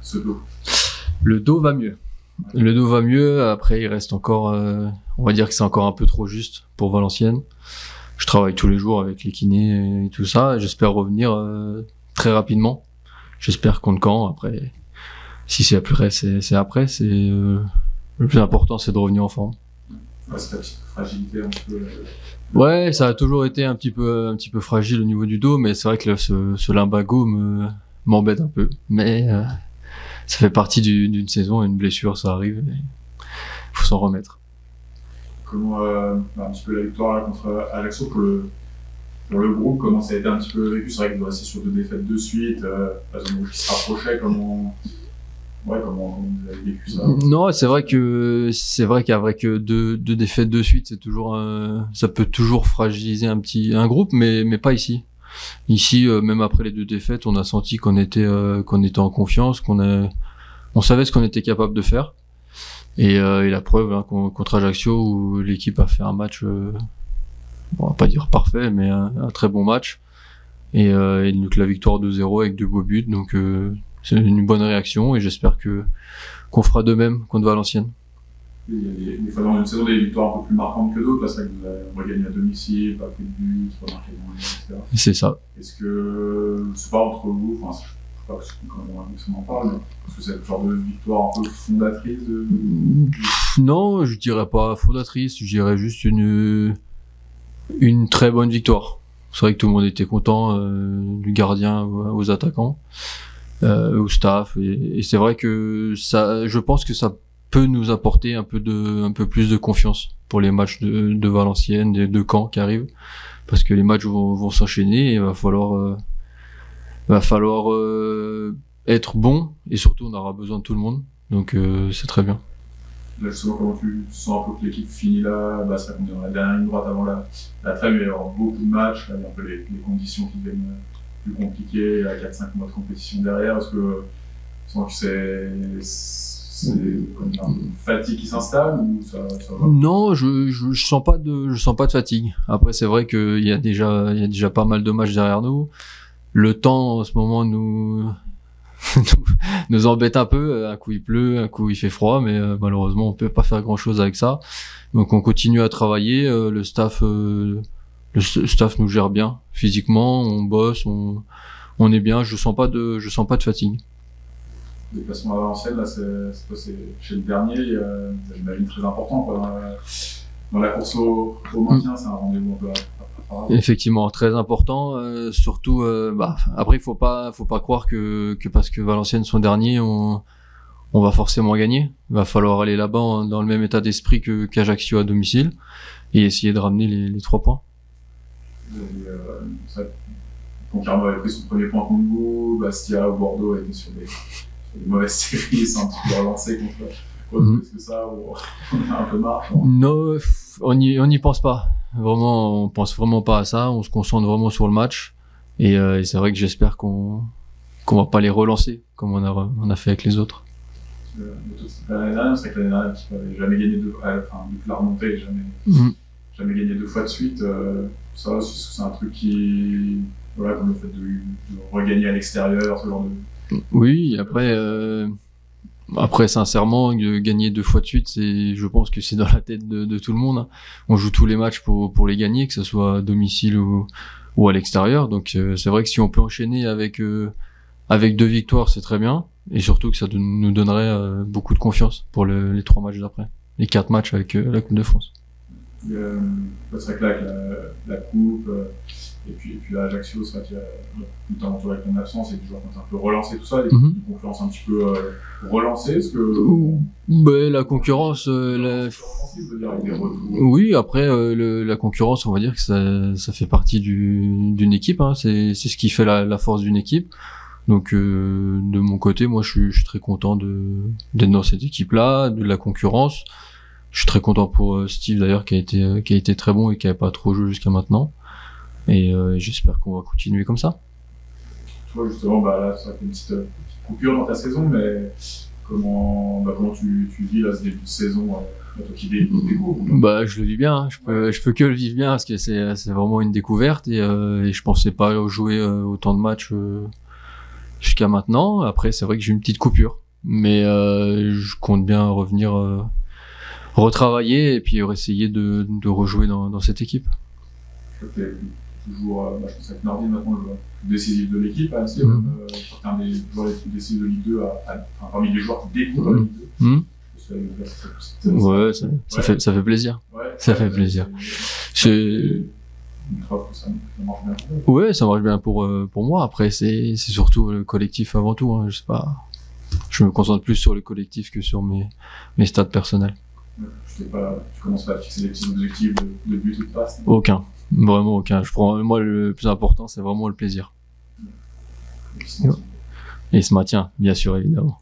ce dos? Le dos va mieux. Le dos va mieux. Après, il reste encore, on va dire que c'est encore un peu trop juste pour Valenciennes. Je travaille tous les jours avec les kinés et tout ça. J'espère revenir très rapidement. J'espère contre Caen. Après, si c'est après, c'est après. Le plus important, c'est de revenir en forme. Ouais, c'est ta petite fragilité un petit peu. Ouais, ça a toujours été un petit peu fragile au niveau du dos, mais c'est vrai que là, ce lumbago m'embête un peu. Mais ça fait partie d'une saison, une blessure, ça arrive. Il faut s'en remettre. Comment un petit peu la victoire là, contre Ajaccio pour le groupe, comment ça a été un petit peu vécu? C'est vrai que vous restez sur 2 défaites de suite, la zone rouge qui se rapprochait, comment vous avez vécu ça? Non, c'est vrai qu'avec deux défaites de suite, c'est toujours ça peut toujours fragiliser un groupe, mais pas ici. Ici, même après les 2 défaites, on a senti qu'on était en confiance, on savait ce qu'on était capable de faire. Et la preuve hein, contre Ajaccio où l'équipe a fait un match, on va pas dire parfait, mais un très bon match. Et donc la victoire 2-0 avec 2 beaux buts, donc c'est une bonne réaction et j'espère qu'on fera de même contre Valenciennes. Il y a des fois dans une saison des victoires un peu plus marquantes que d'autres, là c'est vrai que vous avez gagné à domicile, pas pris de but, pas marqué de moyens, etc. C'est ça. Est-ce que, je sais pas, entre vous, enfin, je sais pas comment on en parle, mais est-ce que c'est le genre de victoire un peu fondatrice Non, je dirais pas fondatrice, je dirais juste une très bonne victoire. C'est vrai que tout le monde était content, du gardien aux attaquants, au staff, et c'est vrai que ça, je pense que ça peut nous apporter un peu plus de confiance pour les matchs de Valenciennes, de Caen qui arrivent, parce que les matchs vont s'enchaîner et il va falloir être bon, et surtout on aura besoin de tout le monde, donc c'est très bien. Là, justement, comment tu sens un peu que l'équipe finit là, ça qu'on est dans la dernière ligne droite avant la trêve, il va y avoir beaucoup de matchs, là, il y a un peu les conditions qui deviennent plus compliquées, à 4-5 mois de compétition derrière. Est-ce que tu sens que c'est comme une fatigue qui s'installe ou ça va? Non, je sens pas de fatigue. Après, c'est vrai qu'il y a déjà pas mal de matchs derrière nous. Le temps, en ce moment, nous embête un peu. Un coup il pleut, un coup il fait froid, mais malheureusement on peut pas faire grand chose avec ça. Donc on continue à travailler. Le staff nous gère bien physiquement. On bosse, on est bien. Je sens pas de fatigue. Le déplacement à Valenciennes, là, c'est chez le dernier, j'imagine très important quoi, dans la course au maintien, c'est un rendez-vous un peu effectivement très important, surtout après il faut pas croire que parce que Valenciennes sont derniers on va forcément gagner. Il va falloir aller là-bas dans le même état d'esprit qu'Ajaccio à domicile et essayer de ramener les 3 points. Concarneau avait pris son premier point contre vous, Bastia ou Bordeaux a été sur des mauvaises séries, c'est un petit peu relancé contre plus que ça, on a un peu marre. Non, on n'y pense pas. Vraiment, on pense vraiment pas à ça. On se concentre vraiment sur le match. Et c'est vrai que j'espère qu'on va pas les relancer comme on a fait avec les autres. L'année dernière, c'est que l'année dernière, tu n'avais jamais gagné depuis la remontée, jamais gagné 2 fois de suite. Ça, c'est un truc qui, voilà, comme le fait de regagner à l'extérieur, ce genre de. Oui, après, sincèrement, gagner 2 fois de suite, je pense que c'est dans la tête de tout le monde, hein. On joue tous les matchs pour les gagner, que ce soit à domicile ou à l'extérieur. Donc, c'est vrai que si on peut enchaîner avec 2 victoires, c'est très bien. Et surtout que ça nous donnerait beaucoup de confiance pour les 3 matchs d'après. Les 4 matchs avec la Coupe de France. C'est vrai que là, avec la Coupe, et puis là, Ajaccio, c'est vrai qu'il y a, notamment avec ton absence, et des joueurs qui ont un peu relancé tout ça, une concurrence un petit peu relancée. Est-ce que. La concurrence. Oui, après, la concurrence, on va dire que ça fait partie d'une équipe, hein. C'est ce qui fait la force d'une équipe. Donc, de mon côté, moi, je suis très content d'être dans cette équipe-là, de la concurrence. Je suis très content pour Steve d'ailleurs qui a été très bon et qui n'avait pas trop joué jusqu'à maintenant. Et j'espère qu'on va continuer comme ça. Tu vois justement, là, ça fait une petite coupure dans ta saison, mais comment tu vis là ce début de saison, toi qui découvres? Je le vis bien. Hein. Je peux que le vivre bien parce que c'est vraiment une découverte et je pensais pas jouer autant de matchs jusqu'à maintenant. Après, c'est vrai que j'ai eu une petite coupure, mais je compte bien revenir retravailler et puis essayer de rejouer dans cette équipe. T'es toujours, je pense avec Nordin maintenant, le joueur décisif de l'équipe, hein, c'est un des joueurs les plus décisifs de Ligue 2, parmi les joueurs qui découvrent la Ligue 2. Ouais, ça fait plaisir. Ouais, ça fait plaisir. Ouais, ça marche bien pour moi. Après, c'est surtout le collectif avant tout. Hein. Je sais pas. Je me concentre plus sur le collectif que sur mes stats personnels. Tu commences pas à fixer des petits objectifs de but ou de passe? Aucun. Vraiment aucun. Moi, le plus important, c'est vraiment le plaisir. Et il se maintient, bien sûr, évidemment.